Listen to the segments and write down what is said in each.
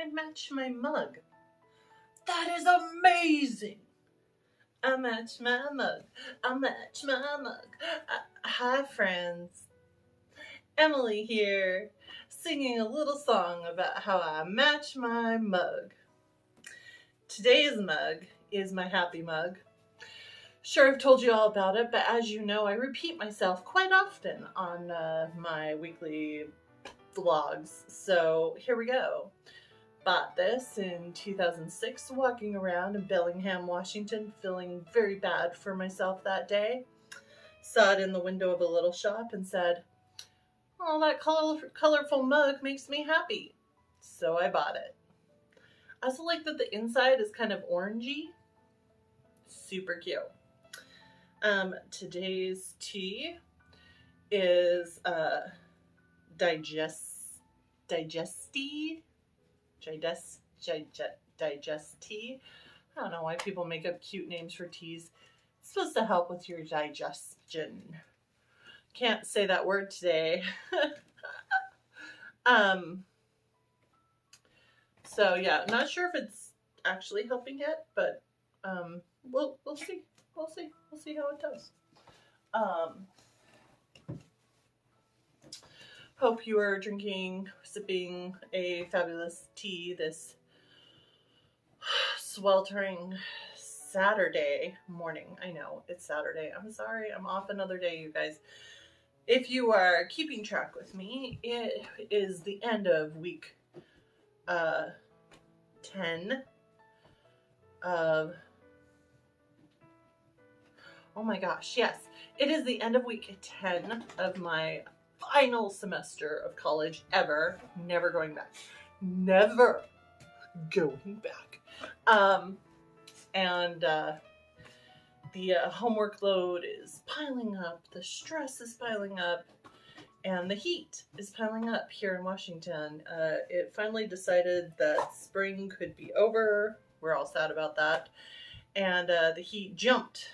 I match my mug. That is amazing! I match my mug. I match my mug. Hi, friends. Emily here, singing a little song about how I match my mug. Today's mug is my happy mug. Sure, I've told you all about it, but as you know, I repeat myself quite often on my weekly vlogs. So here we go. Bought this in 2006, walking around in Bellingham, Washington, feeling very bad for myself that day. Saw it in the window of a little shop and said, "Oh, that colorful mug makes me happy." So I bought it. I also like that the inside is kind of orangey. Super cute. Today's tea is digest tea. I don't know why people make up cute names for teas. It's supposed to help with your digestion. Can't say that word today. So yeah, not sure if it's actually helping yet, but we'll see. We'll see how it does. Hope you are sipping a fabulous tea this sweltering Saturday morning. I know, it's Saturday. I'm sorry, I'm off another day, you guys. If you are keeping track with me, it is the end of week 10 of, oh my gosh, yes, it is the end of week 10 of my final semester of college ever. Never going back. Never going back. The homework load is piling up, the stress is piling up, and the heat is piling up here in Washington. It finally decided that spring could be over. We're all sad about that. And the heat jumped.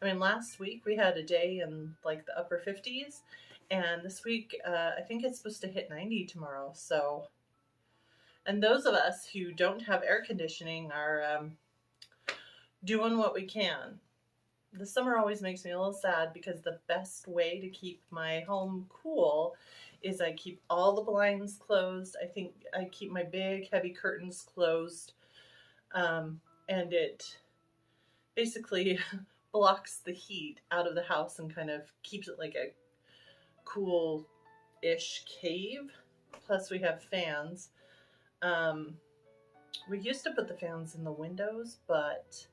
I mean, last week we had a day in like the upper 50s, and this week I think it's supposed to hit 90 tomorrow. So, and those of us who don't have air conditioning are doing what we can. The summer always makes me a little sad because the best way to keep my home cool is I keep all the blinds closed. I think I keep my big heavy curtains closed, and it basically blocks the heat out of the house and kind of keeps it like a cool-ish cave. Plus we have fans. We used to put the fans in the windows, but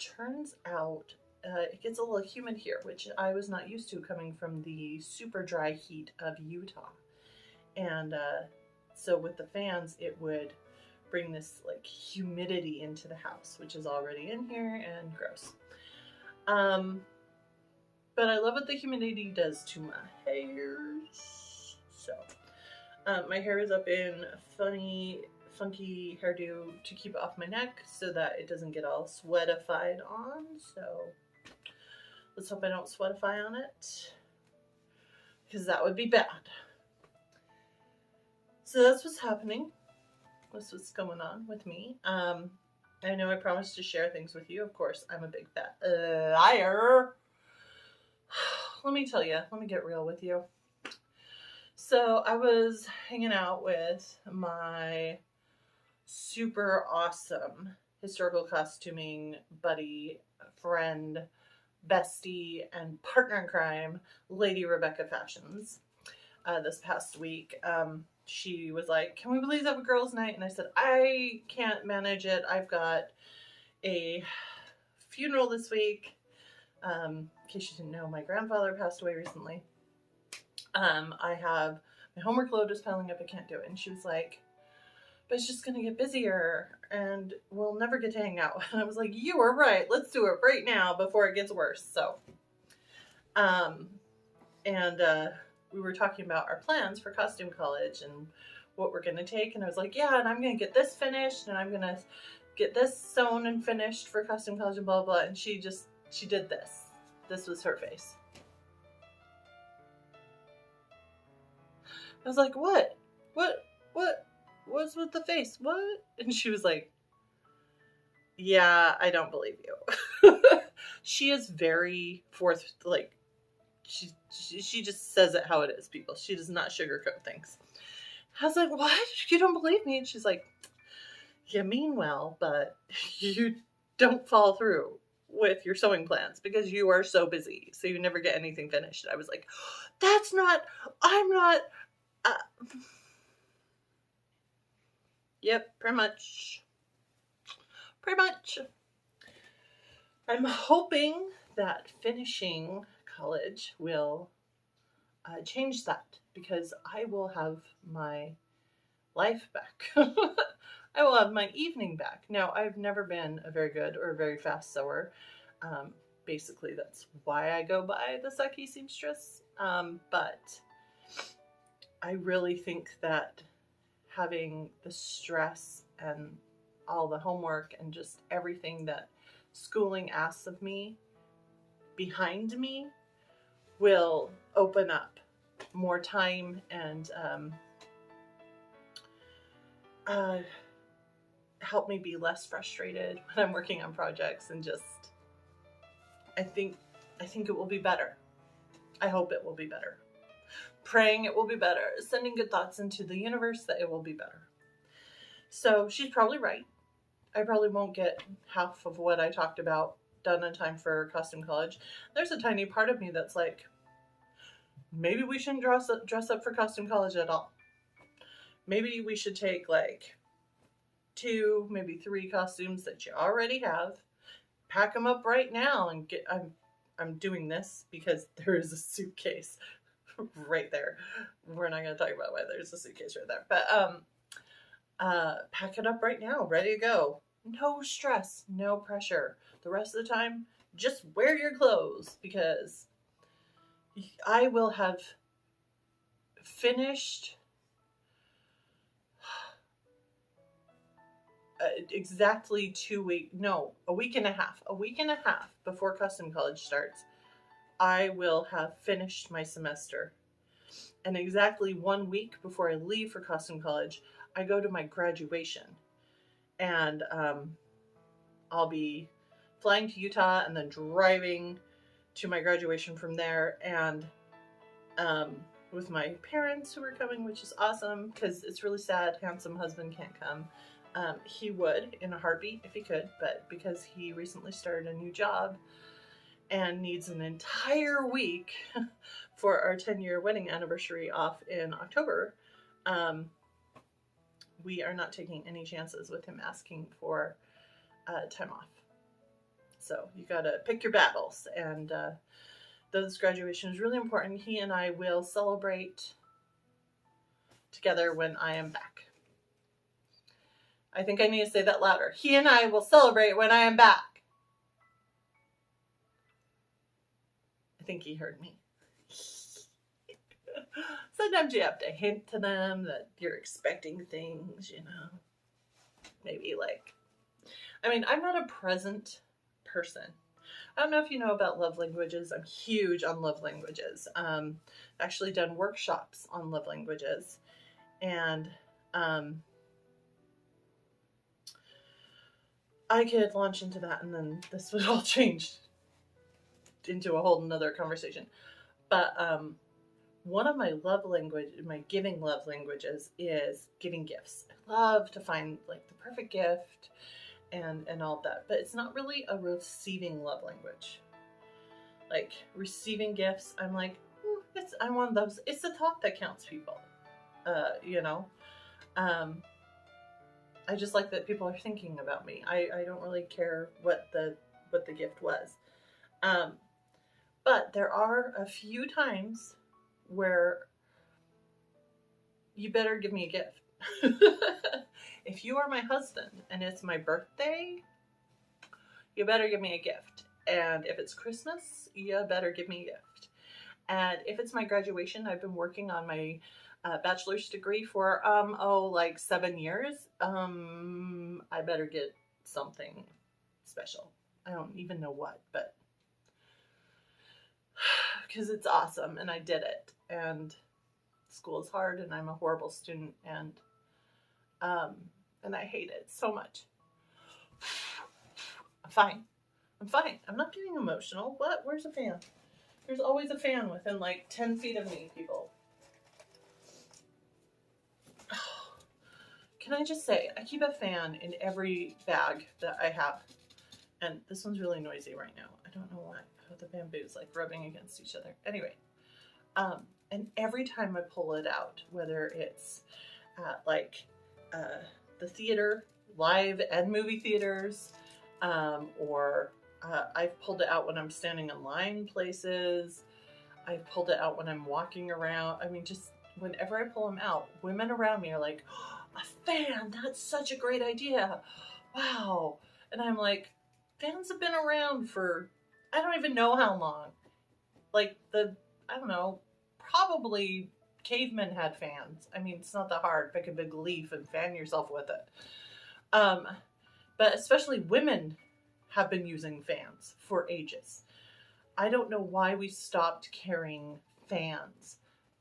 turns out it gets a little humid here, which I was not used to coming from the super dry heat of Utah. And so with the fans, it would bring this like humidity into the house, which is already in here and gross. But I love what the humidity does to my hairs. So my hair is up in funky hairdo to keep it off my neck so that it doesn't get all sweatified on. So let's hope I don't sweatify on it, because that would be bad. So that's what's happening. That's what's going on with me. I know I promised to share things with you. Of course, I'm a big fat liar. Let me tell you, let me get real with you. So I was hanging out with my super awesome historical costuming buddy, friend, bestie, and partner in crime, Lady Rebecca Fashions. This past week, she was like, "Can we please have a girls' night?" And I said, "I can't manage it. I've got a funeral this week." In case you didn't know, my grandfather passed away recently. I have my homework load is piling up. I can't do it. And she was like, "But it's just gonna get busier and we'll never get to hang out." And I was like, "You are right. Let's do it right now before it gets worse." So, we were talking about our plans for costume college and what we're gonna take. And I was like, "Yeah, and I'm gonna get this finished and I'm gonna get this sewn and finished for costume college and blah, blah." And she did this. This was her face. I was like, what What's with the face? What? And she was like, yeah, I don't believe you. She is very like, she just says it how it is, people. She does not sugarcoat things. I was like, what? You don't believe me? And she's like, you mean well, but you don't follow through with your sewing plans because you are so busy. So you never get anything finished. I was like, I'm not. Uh... Yep, pretty much. Pretty much. I'm hoping that finishing college will change that because I will have my life back. I will have my evening back. Now, I've never been a very good or a very fast sewer. Basically, that's why I go by the Saki seamstress. But I really think that having the stress and all the homework and just everything that schooling asks of me behind me will open up more time and help me be less frustrated when I'm working on projects, and just I think it will be better. I hope it will be better. Praying it will be better. Sending good thoughts into the universe that it will be better. So she's probably right. I probably won't get half of what I talked about done in time for costume college. There's a tiny part of me that's like, maybe we shouldn't dress up for costume college at all. Maybe we should take like 2, maybe 3 costumes that you already have, pack them up right now, and get. I'm doing this because there is a suitcase right there. We're not going to talk about why there's a suitcase right there, but pack it up right now, ready to go. No stress, no pressure. The rest of the time, just wear your clothes because I will have finished exactly a week and a half before custom college starts. I will have finished my semester. And exactly 1 week before I leave for custom college, I go to my graduation. And I'll be flying to Utah and then driving to my graduation from there. And with my parents who are coming, which is awesome because it's really sad handsome husband can't come. He would in a heartbeat if he could, but because he recently started a new job and needs an entire week for our 10-year wedding anniversary off in October, we are not taking any chances with him asking for time off. So you gotta pick your battles, and though this graduation is really important, he and I will celebrate together when I am back. I think I need to say that louder. He and I will celebrate when I am back. I think he heard me. Sometimes you have to hint to them that you're expecting things, you know. Maybe like, I mean, I'm not a present person. I don't know if you know about love languages. I'm huge on love languages. Actually done workshops on love languages. And I could launch into that and then this would all change into a whole nother conversation. But one of my my giving love languages is giving gifts. I love to find like the perfect gift and all of that, but it's not really a receiving love language. Like receiving gifts, I'm like, I'm one of those. It's the thought that counts, people. You know, I just like that people are thinking about me. I don't really care what the gift was, but there are a few times where you better give me a gift. If you are my husband and it's my birthday, you better give me a gift. And if it's Christmas, you better give me a gift. And if it's my graduation, I've been working on my bachelor's degree for like 7 years. I better get something special. I don't even know what, but because it's awesome and I did it. And school is hard and I'm a horrible student and And I hate it so much. I'm fine. I'm fine. I'm not getting emotional. What? Where's a fan? There's always a fan within like 10 feet of me, people. Can I just say, I keep a fan in every bag that I have. And this one's really noisy right now. I don't know why. Oh, the bamboo's like rubbing against each other. Anyway, and every time I pull it out, whether it's at like the theater, live and movie theaters, or I've pulled it out when I'm standing in line places. I've pulled it out when I'm walking around. I mean, just whenever I pull them out, women around me are like, oh, a fan, that's such a great idea. Wow. And I'm like, fans have been around for, I don't even know how long. Like I don't know, probably cavemen had fans. I mean, it's not that hard. Pick a big leaf and fan yourself with it. But especially women have been using fans for ages. I don't know why we stopped carrying fans.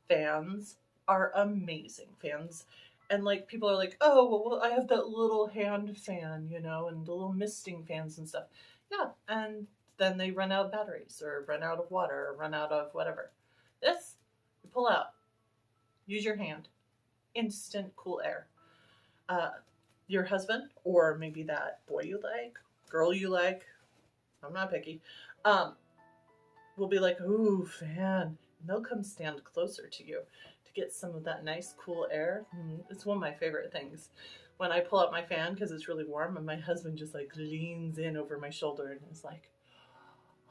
Fans are amazing. Fans, and like people are like, oh, well, I have that little hand fan, you know, and the little misting fans and stuff. Yeah, and then they run out of batteries or run out of water or run out of whatever. This, you pull out, use your hand, instant cool air. Your husband, or maybe that boy you like, girl you like, I'm not picky, will be like, ooh, fan. And they'll come stand closer to you to get some of that nice cool air. It's one of my favorite things. When I pull out my fan because it's really warm and my husband just like leans in over my shoulder and is like,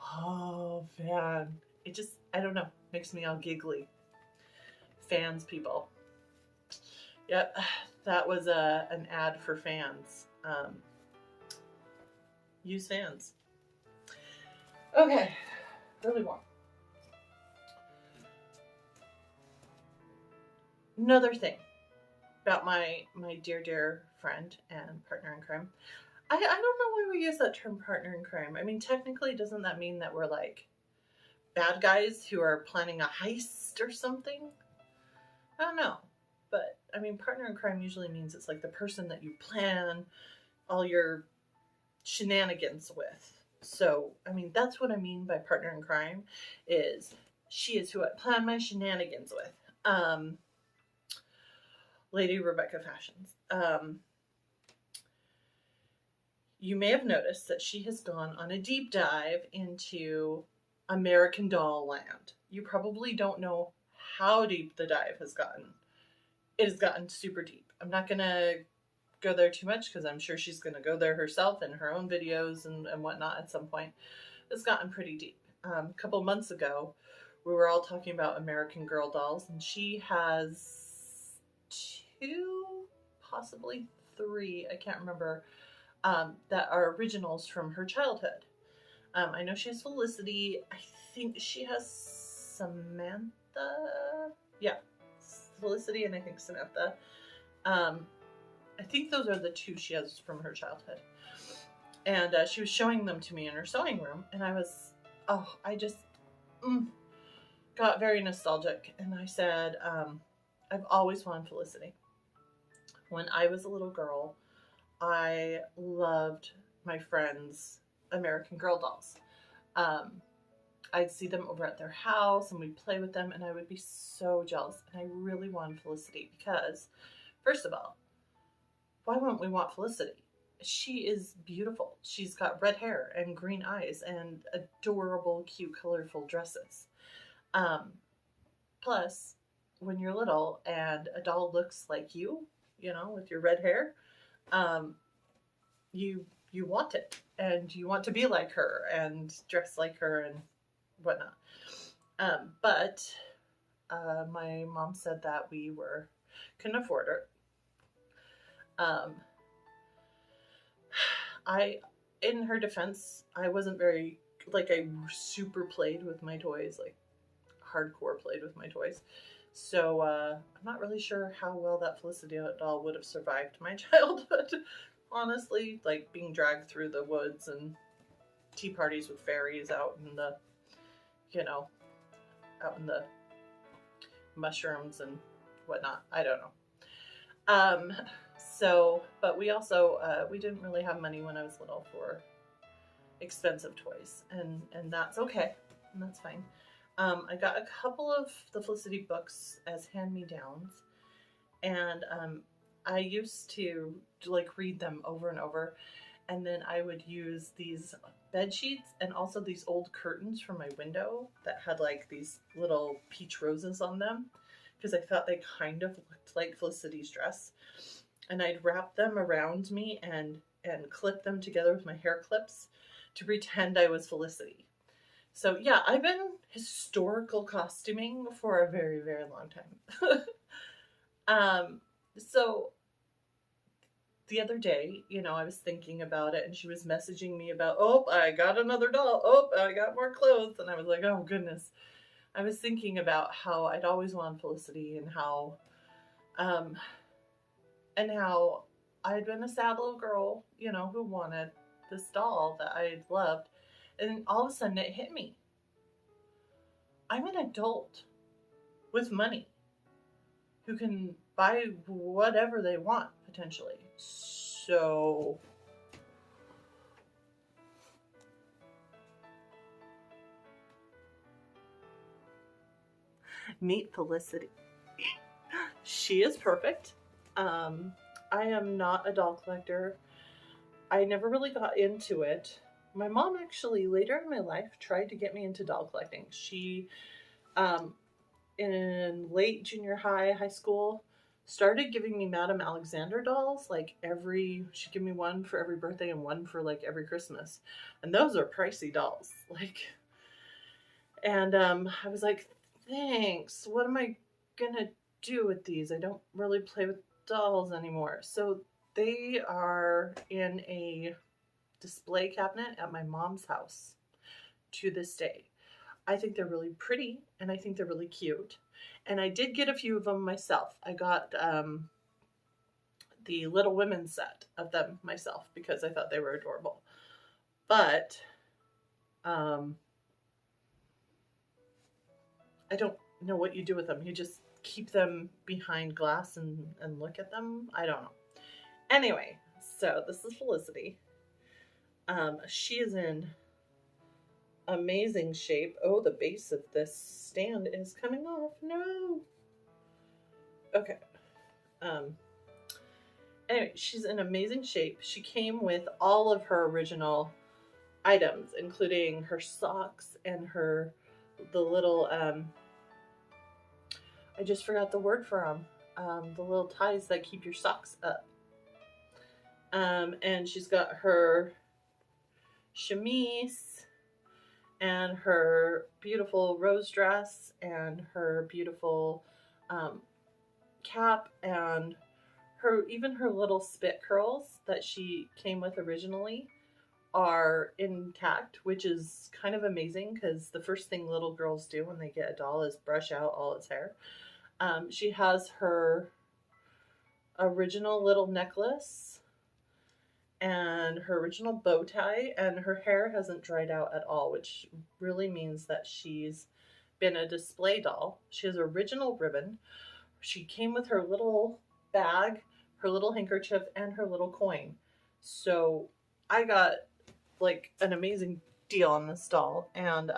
oh, fan. It just, I don't know, makes me all giggly. Fans, people. Yep, that was an ad for fans. Use fans. Okay, really warm. Another thing about my dear friend and partner in crime. I don't know why we use that term partner in crime. I mean, technically, doesn't that mean that we're like bad guys who are planning a heist or something? I don't know. But, I mean, partner in crime usually means it's like the person that you plan all your shenanigans with. So, I mean, that's what I mean by partner in crime, is she is who I plan my shenanigans with. Lady Rebecca Fashions. You may have noticed that she has gone on a deep dive into American Doll land. You probably don't know how deep the dive has gotten. It has gotten super deep. I'm not going to go there too much because I'm sure she's going to go there herself in her own videos and whatnot at some point. It's gotten pretty deep. A couple months ago, we were all talking about American Girl dolls, and she has 2, possibly 3, I can't remember, that are originals from her childhood. I know she has Felicity. I think she has Samantha. Yeah, Felicity and I think Samantha. I think those are the 2 she has from her childhood. And she was showing them to me in her sewing room, and I was, I just got very nostalgic. And I said, I've always wanted Felicity. When I was a little girl, I loved my friends' American Girl dolls. I'd see them over at their house and we'd play with them, and I would be so jealous. And I really wanted Felicity because, first of all, why wouldn't we want Felicity? She is beautiful. She's got red hair and green eyes and adorable, cute, colorful dresses. Plus, when you're little and a doll looks like you know, with your red hair, you want it, and you want to be like her and dress like her and whatnot. But my mom said that we couldn't afford her. In her defense, I wasn't very, like, I super played with my toys, like hardcore played with my toys. So I'm not really sure how well that Felicity doll would have survived my childhood. Honestly, like being dragged through the woods and tea parties with fairies out in the, out in the mushrooms and whatnot. I don't know. So, but we also, we didn't really have money when I was little for expensive toys, and that's okay, and that's fine. I got a couple of the Felicity books as hand-me-downs, and I used to like read them over and over, and then I would use these bed sheets and also these old curtains from my window that had like these little peach roses on them because I thought they kind of looked like Felicity's dress, and I'd wrap them around me and clip them together with my hair clips to pretend I was Felicity. So yeah, I've been historical costuming for a very, very long time. So the other day, I was thinking about it, and she was messaging me about, oh, I got another doll. Oh, I got more clothes. And I was like, oh goodness. I was thinking about how I'd always wanted Felicity, um, and how I'd been a sad little girl, who wanted this doll that I loved. And all of a sudden it hit me. I'm an adult with money who can buy whatever they want, potentially. So meet Felicity. She is perfect. I am not a doll collector. I never really got into it. My mom actually, later in my life, tried to get me into doll collecting. She, in late junior high school, started giving me Madame Alexander dolls. Like she'd give me one for every birthday and one for like every Christmas. And those are pricey dolls. And I was like, thanks. What am I gonna do with these? I don't really play with dolls anymore. So they are in a display cabinet at my mom's house to this day. I think they're really pretty, and I think they're really cute. And I did get a few of them myself. I got the Little Women set of them myself because I thought they were adorable. But I don't know what you do with them. You just keep them behind glass and look at them? I don't know. Anyway, so this is Felicity. She is in amazing shape. Oh, the base of this stand is coming off. No. Okay. Anyway, she's in amazing shape. She came with all of her original items, including her socks and the little, I just forgot the word for them. The little ties that keep your socks up. And she's got her chemise and her beautiful rose dress and her beautiful cap and even her little spit curls that she came with originally are intact, which is kind of amazing because the first thing little girls do when they get a doll is brush out all its hair. She has her original little necklace and her original bow tie, and her hair hasn't dried out at all, which really means that she's been a display doll. She has original ribbon. She came with her little bag, her little handkerchief, and her little coin. So I got like an amazing deal on this doll, and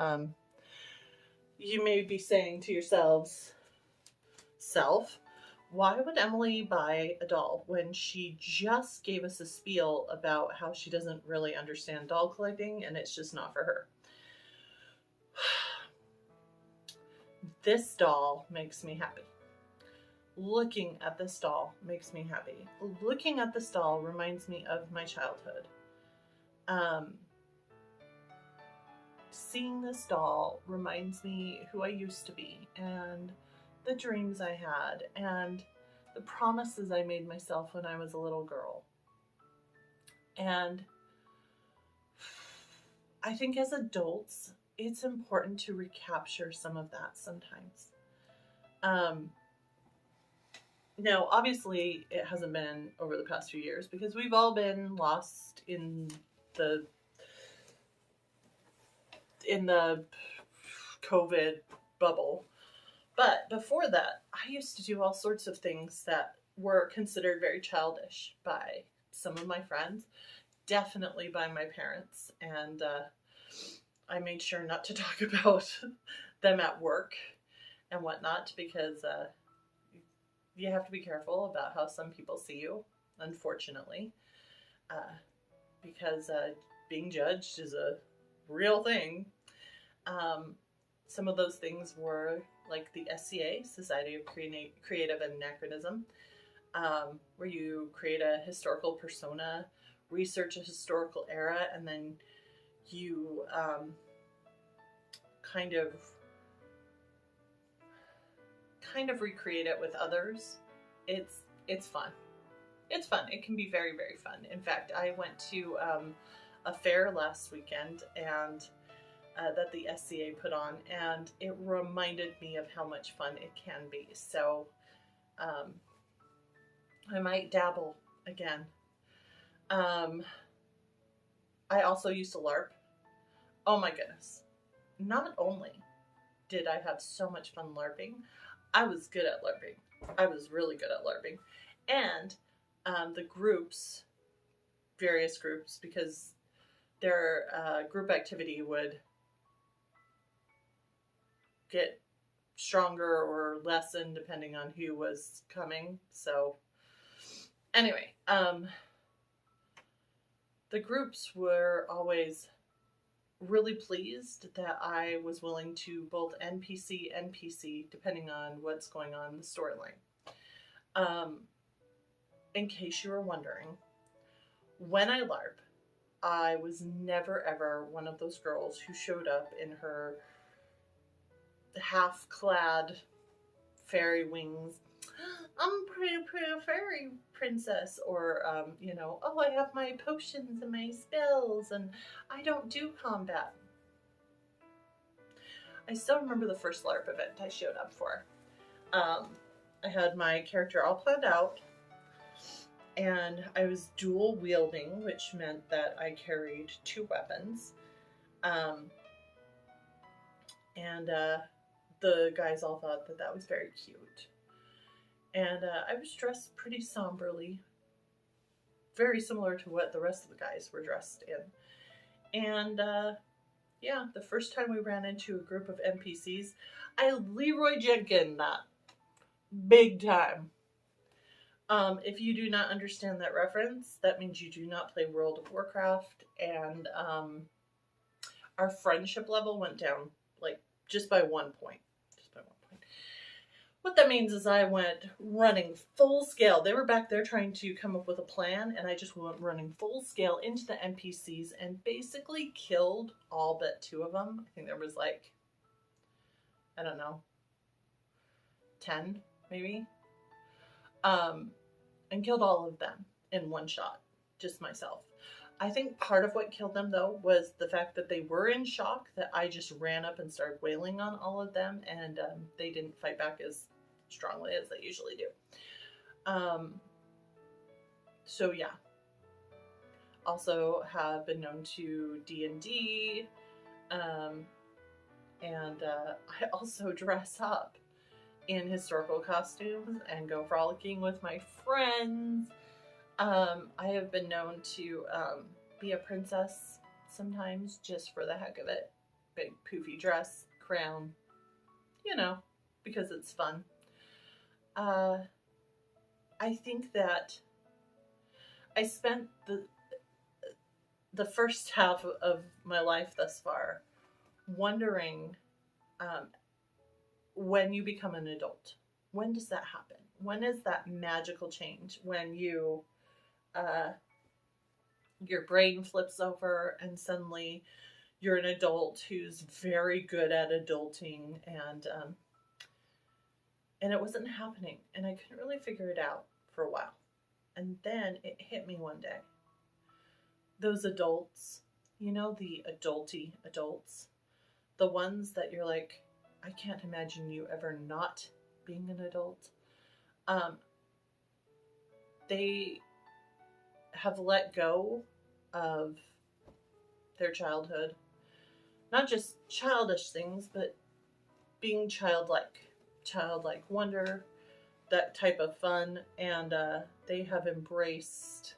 you may be saying to yourselves, why would Emily buy a doll when she just gave us a spiel about how she doesn't really understand doll collecting and it's just not for her? This doll makes me happy. Looking at this doll makes me happy. Looking at this doll reminds me of my childhood. Seeing this doll reminds me who I used to be and the dreams I had and the promises I made myself when I was a little girl. And I think as adults, it's important to recapture some of that sometimes. Now, obviously, it hasn't been over the past few years because we've all been lost in the COVID bubble. But before that, I used to do all sorts of things that were considered very childish by some of my friends, definitely by my parents, and I made sure not to talk about them at work and whatnot because you have to be careful about how some people see you, unfortunately, uh, because being judged is a real thing. Um, some of those things were like the SCA, Society of Creative Anachronism, where you create a historical persona, research a historical era, and then you kind of recreate it with others. It's fun. It's fun. It can be very, very fun. In fact, I went to a fair last weekend and that the SCA put on, and it reminded me of how much fun it can be. So I might dabble again. I also used to LARP. Oh my goodness. Not only did I have so much fun LARPing, I was good at LARPing. I was really good at LARPing. And the groups, various groups, because their group activity would get stronger or lessen depending on who was coming. So anyway, the groups were always really pleased that I was willing to both NPC, depending on what's going on in the storyline. In case you were wondering, when I LARP, I was never ever one of those girls who showed up in her half-clad fairy wings. I'm a pretty fairy princess, or oh, I have my potions and my spells, and I don't do combat. I still remember the first LARP event I showed up for. I had my character all planned out, and I was dual wielding, which meant that I carried 2 weapons. The guys all thought that that was very cute. And I was dressed pretty somberly, very similar to what the rest of the guys were dressed in. And yeah, the first time we ran into a group of NPCs, I Leroy Jenkins that big time. If you do not understand that reference, that means you do not play World of Warcraft, and our friendship level went down like just by 1 point. What that means is I went running full scale. They were back there trying to come up with a plan, and I just went running full scale into the NPCs and basically killed all but 2 of them. I think there was like, I don't know, 10 maybe. And killed all of them in one shot, just myself. I think part of what killed them, though, was the fact that they were in shock, that I just ran up and started wailing on all of them, and they didn't fight back as strongly as they usually do. So yeah. Also have been known to D&D, and I also dress up in historical costumes and go frolicking with my friends. I have been known to be a princess sometimes, just for the heck of it. Big poofy dress, crown, because it's fun. I think that I spent the first half of my life thus far wondering, when you become an adult, when does that happen? When is that magical change when you your brain flips over and suddenly you're an adult who's very good at adulting, and it wasn't happening, and I couldn't really figure it out for a while. And then it hit me one day. Those adults, the adulty adults, the ones that you're like, I can't imagine you ever not being an adult. They have let go of their childhood. Not just childish things, but being childlike. Childlike wonder, that type of fun, and they have embraced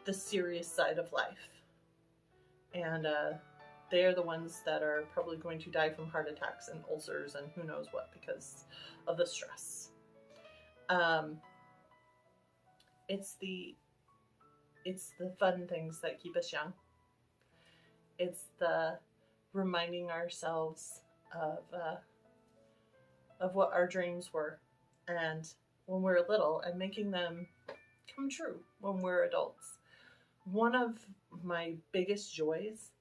the serious side of life. And they are the ones that are probably going to die from heart attacks and ulcers and who knows what because of the stress. It's the fun things that keep us young. It's the reminding ourselves of what our dreams were, and when we're little, and making them come true when we're adults. One of my biggest joys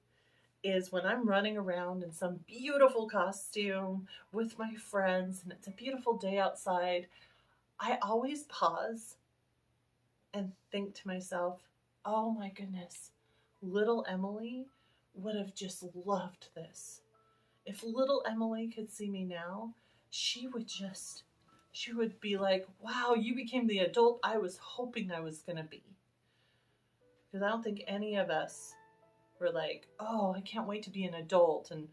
is when I'm running around in some beautiful costume with my friends and it's a beautiful day outside. I always pause and think to myself, oh my goodness, little Emily would have just loved this. If little Emily could see me now, she would be like, wow, you became the adult I was hoping I was going to be. Because I don't think any of us were like, oh, I can't wait to be an adult and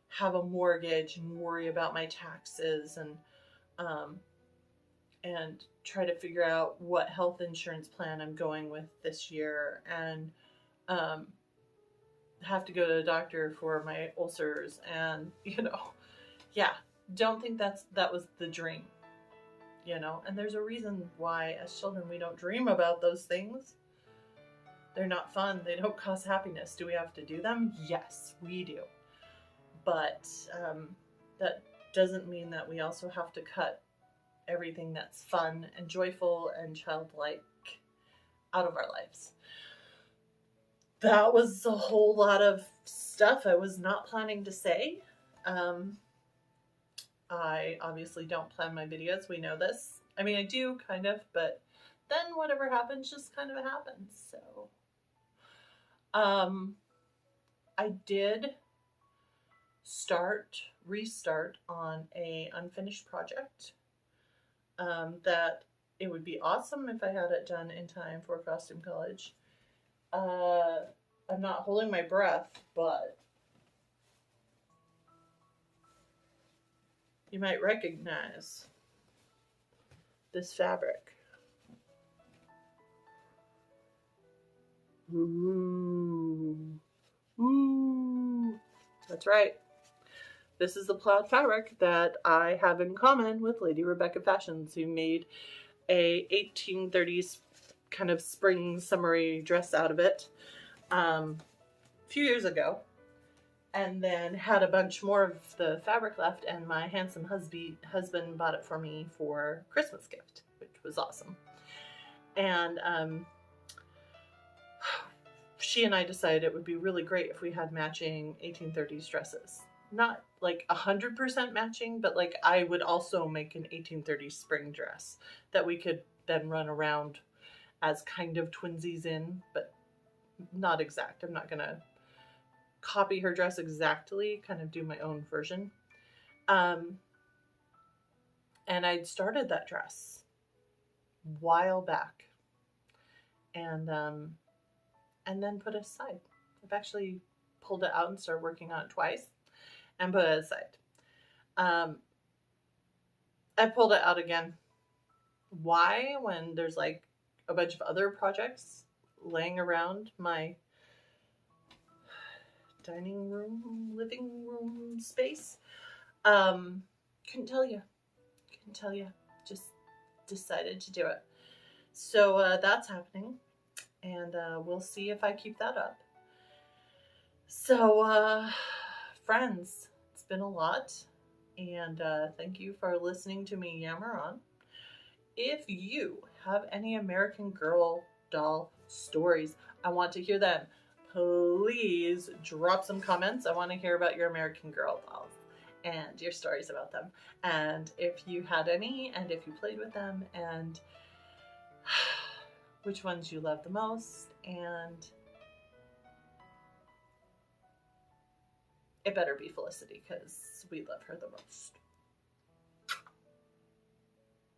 have a mortgage and worry about my taxes and try to figure out what health insurance plan I'm going with this year, and have to go to the doctor for my ulcers, and yeah, don't think that was the dream, and there's a reason why as children we don't dream about those things. They're not fun. They don't cause happiness. Do we have to do them? Yes, we do. But that doesn't mean that we also have to cut everything that's fun and joyful and childlike out of our lives. That was a whole lot of stuff I was not planning to say. I obviously don't plan my videos. We know this. I mean, I do kind of, but then whatever happens just kind of happens. So I did restart on a unfinished project that it would be awesome if I had it done in time for costume college. I'm not holding my breath, but you might recognize this fabric. Ooh. Ooh. That's right. This is the plaid fabric that I have in common with Lady Rebecca Fashions, who made a 1830s kind of spring summery dress out of it a few years ago, and then had a bunch more of the fabric left, and my handsome husband bought it for me for Christmas gift, which was awesome. And she and I decided it would be really great if we had matching 1830s dresses. Not like 100% matching, but like I would also make an 1830s spring dress that we could then run around as kind of twinsies in, but not exact. I'm not gonna copy her dress exactly, kind of do my own version. And I'd started that dress a while back, and then put it aside. I've actually pulled it out and started working on it twice and put it aside. I pulled it out again. Why? When there's like a bunch of other projects laying around my dining room, living room space. Couldn't tell you. Just decided to do it. So that's happening. And we'll see if I keep that up. So, friends, it's been a lot. And thank you for listening to me yammer on. If you have any American Girl doll stories, I want to hear them. Please drop some comments. I want to hear about your American Girl dolls and your stories about them. And if you had any, and if you played with them, and which ones you love the most, and it better be Felicity because we love her the most.